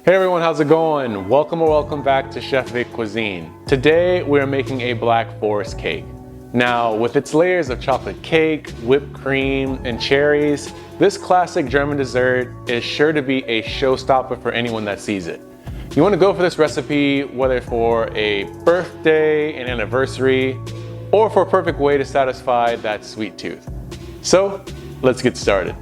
Hey everyone, how's it going? Welcome or welcome back to Chef Vic Cuisine. Today we're making a Black Forest cake. Now, with its layers of chocolate cake, whipped cream, and cherries, this classic German dessert is sure to be a showstopper for anyone that sees it. You want to go for this recipe whether for a birthday, an anniversary, or for a perfect way to satisfy that sweet tooth. So, let's get started.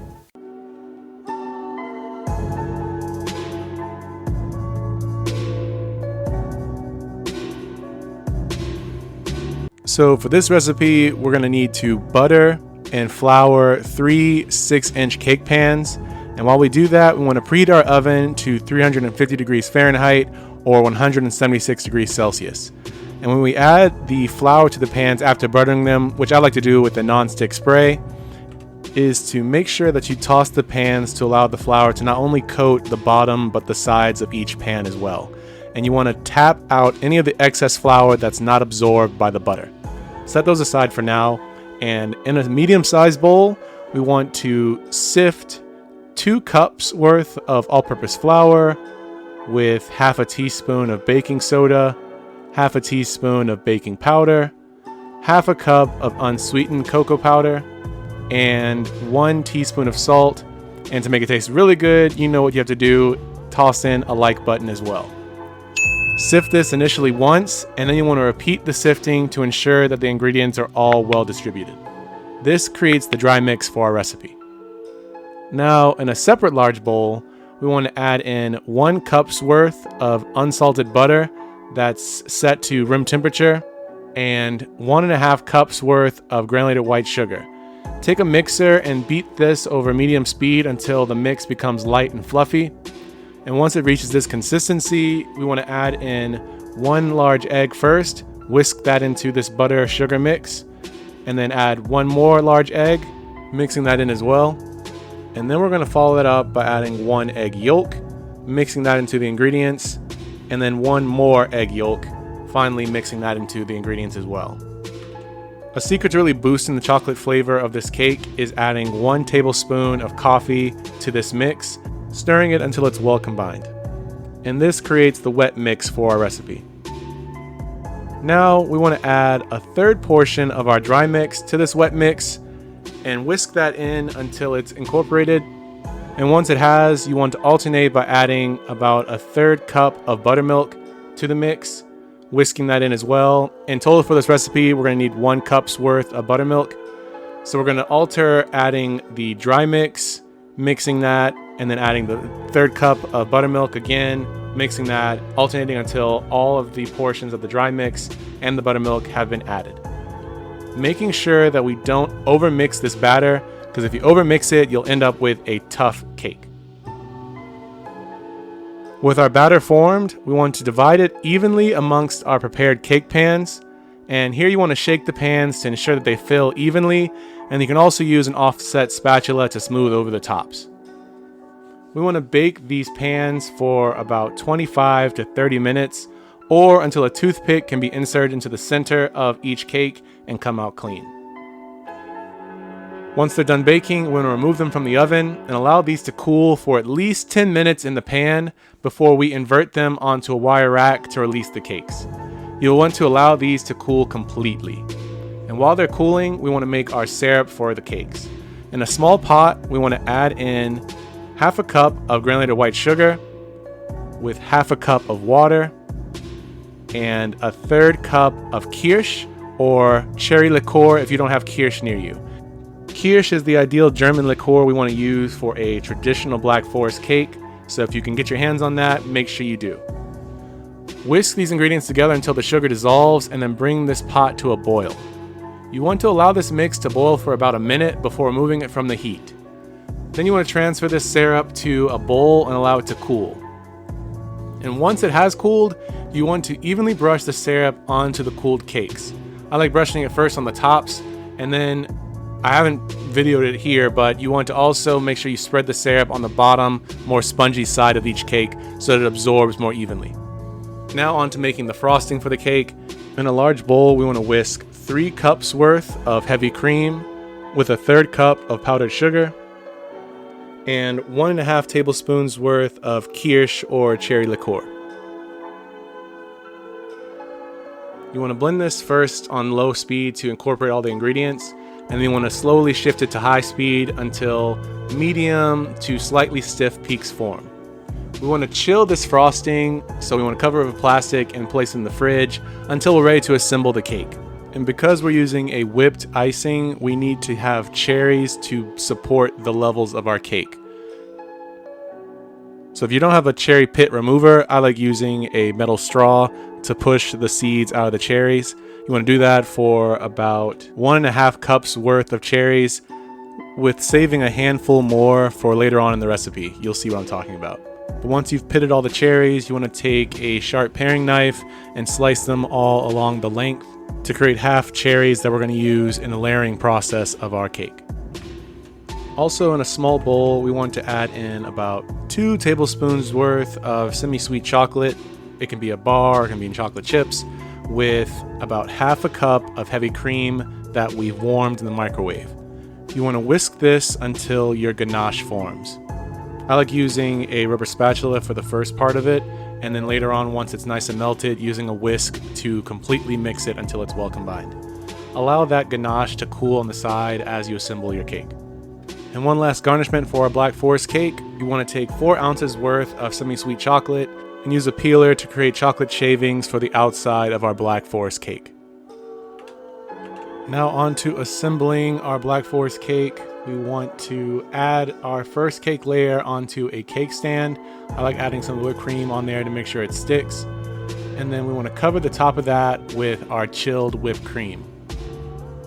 So for this recipe, we're gonna need to butter and flour 3 6-inch cake pans. And while we do that, we wanna preheat our oven to 350 degrees Fahrenheit or 176 degrees Celsius. And when we add the flour to the pans after buttering them, which I like to do with a non-stick spray, is to make sure that you toss the pans to allow the flour to not only coat the bottom, but the sides of each pan as well. And you wanna tap out any of the excess flour that's not absorbed by the butter. Set those aside for now, and in a medium-sized bowl, we want to sift 2 cups worth of all-purpose flour with half a teaspoon of baking soda, half a teaspoon of baking powder, half a cup of unsweetened cocoa powder, and 1 teaspoon of salt. And to make it taste really good, you know what you have to do, toss in a like button as well. Sift this initially once, and then you want to repeat the sifting to ensure that the ingredients are all well distributed. This creates the dry mix for our recipe. Now, in a separate large bowl, we want to add in 1 cup's worth of unsalted butter that's set to room temperature and 1.5 cups worth of granulated white sugar. Take a mixer and beat this over medium speed until the mix becomes light and fluffy. And once it reaches this consistency, we want to add in 1 large egg first, whisk that into this butter sugar mix, and then add 1 more large egg, mixing that in as well. And then we're going to follow that up by adding 1 egg yolk, mixing that into the ingredients, and then 1 more egg yolk, finally mixing that into the ingredients as well. A secret to really boosting the chocolate flavor of this cake is adding 1 tablespoon of coffee to this mix, stirring it until it's well combined. And this creates the wet mix for our recipe. Now we want to add a 1/3 portion of our dry mix to this wet mix and whisk that in until it's incorporated. And once it has, you want to alternate by adding about a 1/3 cup of buttermilk to the mix, whisking that in as well. In total for this recipe, we're going to need 1 cup's worth of buttermilk. So we're going to alter adding the dry mix, mixing that, and then adding the 1/3 cup of buttermilk again, mixing that, alternating until all of the portions of the dry mix and the buttermilk have been added. Making sure that we don't overmix this batter, because if you overmix it, you'll end up with a tough cake. With our batter formed, we want to divide it evenly amongst our prepared cake pans. And here you want to shake the pans to ensure that they fill evenly, and you can also use an offset spatula to smooth over the tops. We want to bake these pans for about 25 to 30 minutes, or until a toothpick can be inserted into the center of each cake and come out clean. Once they're done baking, we're going to remove them from the oven and allow these to cool for at least 10 minutes in the pan before we invert them onto a wire rack to release the cakes. You'll want to allow these to cool completely. And while they're cooling, we want to make our syrup for the cakes. In a small pot, we want to add in half a cup of granulated white sugar with half a cup of water and a 1/3 cup of kirsch or cherry liqueur if you don't have kirsch near you. Kirsch is the ideal German liqueur we want to use for a traditional Black Forest cake, so if you can get your hands on that, make sure you do. Whisk these ingredients together until the sugar dissolves and then bring this pot to a boil. You want to allow this mix to boil for about a minute before removing it from the heat. Then you want to transfer this syrup to a bowl and allow it to cool. And once it has cooled, you want to evenly brush the syrup onto the cooled cakes. I like brushing it first on the tops, and then I haven't videoed it here, but you want to also make sure you spread the syrup on the bottom, more spongy side of each cake so that it absorbs more evenly. Now on to making the frosting for the cake. In a large bowl, we want to whisk 3 cups worth of heavy cream with a 1/3 cup of powdered sugar. and 1.5 tablespoons worth of kirsch or cherry liqueur. You want to blend this first on low speed to incorporate all the ingredients, and then you want to slowly shift it to high speed until medium to slightly stiff peaks form. We want to chill this frosting, so we want to cover it with plastic and place it in the fridge until we're ready to assemble the cake. And because we're using a whipped icing, we need to have cherries to support the levels of our cake. So if you don't have a cherry pit remover, I like using a metal straw to push the seeds out of the cherries. You want to do that for about 1.5 cups worth of cherries, with saving a handful more for later on in the recipe. You'll see what I'm talking about. But once you've pitted all the cherries, you want to take a sharp paring knife and slice them all along the length to create half cherries that we're going to use in the layering process of our cake. Also, in a small bowl, we want to add in about 2 tablespoons worth of semi-sweet chocolate. It can be a bar, it can be in chocolate chips, with about 1/2 cup of heavy cream that we've warmed in the microwave. You want to whisk this until your ganache forms. I like using a rubber spatula for the first part of it, and then later on, once it's nice and melted, using a whisk to completely mix it until it's well combined. Allow that ganache to cool on the side as you assemble your cake. And one last garnishment for our Black Forest cake, you want to take 4 ounces worth of semi-sweet chocolate and use a peeler to create chocolate shavings for the outside of our Black Forest cake. Now on to assembling our Black Forest cake. We want to add our first cake layer onto a cake stand. I like adding some whipped cream on there to make sure it sticks. And then we want to cover the top of that with our chilled whipped cream,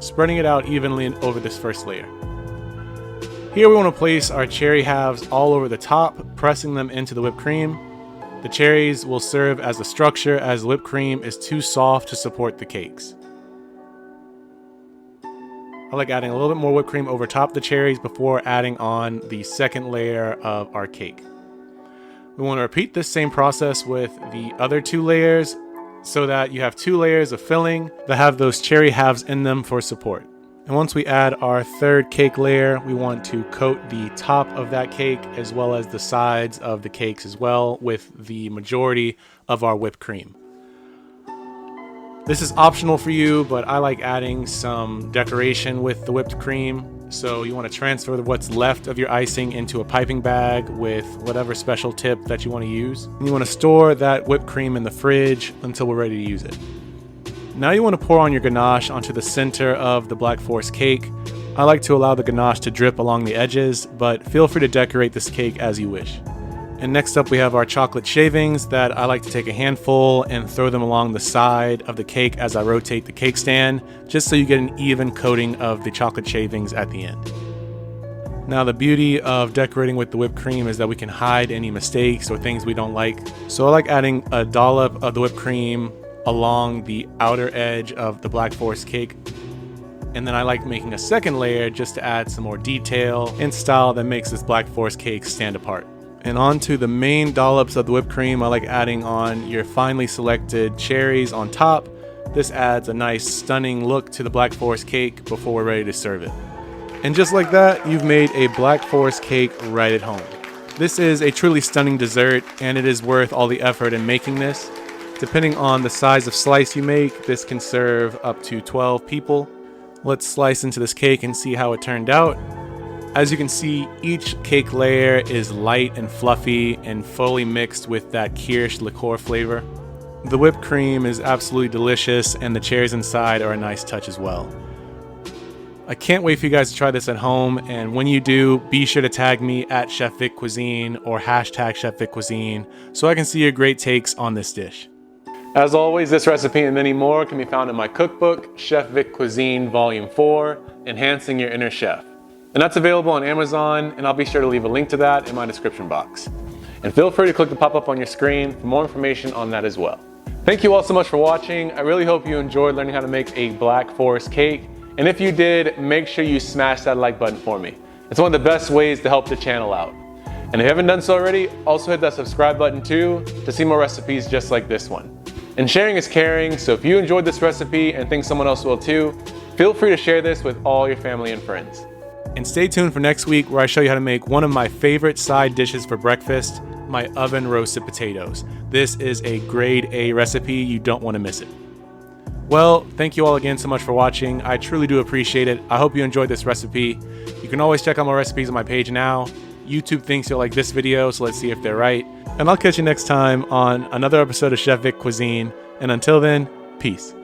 spreading it out evenly over this first layer. Here we want to place our cherry halves all over the top, pressing them into the whipped cream. The cherries will serve as a structure, as the whipped cream is too soft to support the cakes. I like adding a little bit more whipped cream over top of the cherries before adding on the second layer of our cake. We want to repeat this same process with the other 2 layers so that you have 2 layers of filling that have those cherry halves in them for support. And once we add our third cake layer, we want to coat the top of that cake as well as the sides of the cakes as well with the majority of our whipped cream. This is optional for you, but I like adding some decoration with the whipped cream. So you want to transfer what's left of your icing into a piping bag with whatever special tip that you want to use. And you want to store that whipped cream in the fridge until we're ready to use it. Now you want to pour on your ganache onto the center of the Black Forest cake. I like to allow the ganache to drip along the edges, but feel free to decorate this cake as you wish. And next up we have our chocolate shavings that I like to take a handful and throw them along the side of the cake as I rotate the cake stand, just so you get an even coating of the chocolate shavings at the end. Now the beauty of decorating with the whipped cream is that we can hide any mistakes or things we don't like. So I like adding a dollop of the whipped cream along the outer edge of the Black Forest cake. And then I like making a second layer just to add some more detail and style that makes this Black Forest cake stand apart. And onto the main dollops of the whipped cream, I like adding on your finely selected cherries on top. This adds a nice stunning look to the Black Forest cake before we're ready to serve it. And just like that, you've made a Black Forest cake right at home. This is a truly stunning dessert, and it is worth all the effort in making this. Depending on the size of slice you make, this can serve up to 12 people. Let's slice into this cake and see how it turned out. As you can see, each cake layer is light and fluffy and fully mixed with that kirsch liqueur flavor. The whipped cream is absolutely delicious, and the cherries inside are a nice touch as well. I can't wait for you guys to try this at home, and when you do, be sure to tag me at Chef Vic Cuisine or hashtag Chef Vic Cuisine so I can see your great takes on this dish. As always, this recipe and many more can be found in my cookbook, Chef Vic Cuisine Volume 4, Enhancing Your Inner Chef. And that's available on Amazon, and I'll be sure to leave a link to that in my description box. And feel free to click the pop-up on your screen for more information on that as well. Thank you all so much for watching. I really hope you enjoyed learning how to make a Black Forest cake. And if you did, make sure you smash that like button for me. It's one of the best ways to help the channel out. And if you haven't done so already, also hit that subscribe button too to see more recipes just like this one. And sharing is caring, so if you enjoyed this recipe and think someone else will too, feel free to share this with all your family and friends. And stay tuned for next week where I show you how to make one of my favorite side dishes for breakfast, my oven roasted potatoes. This is a grade A recipe. You don't want to miss it. Well, thank you all again so much for watching. I truly do appreciate it. I hope you enjoyed this recipe. You can always check out my recipes on my page now. YouTube thinks you'll like this video, so let's see if they're right. And I'll catch you next time on another episode of Chef Vic Cuisine. And until then, peace.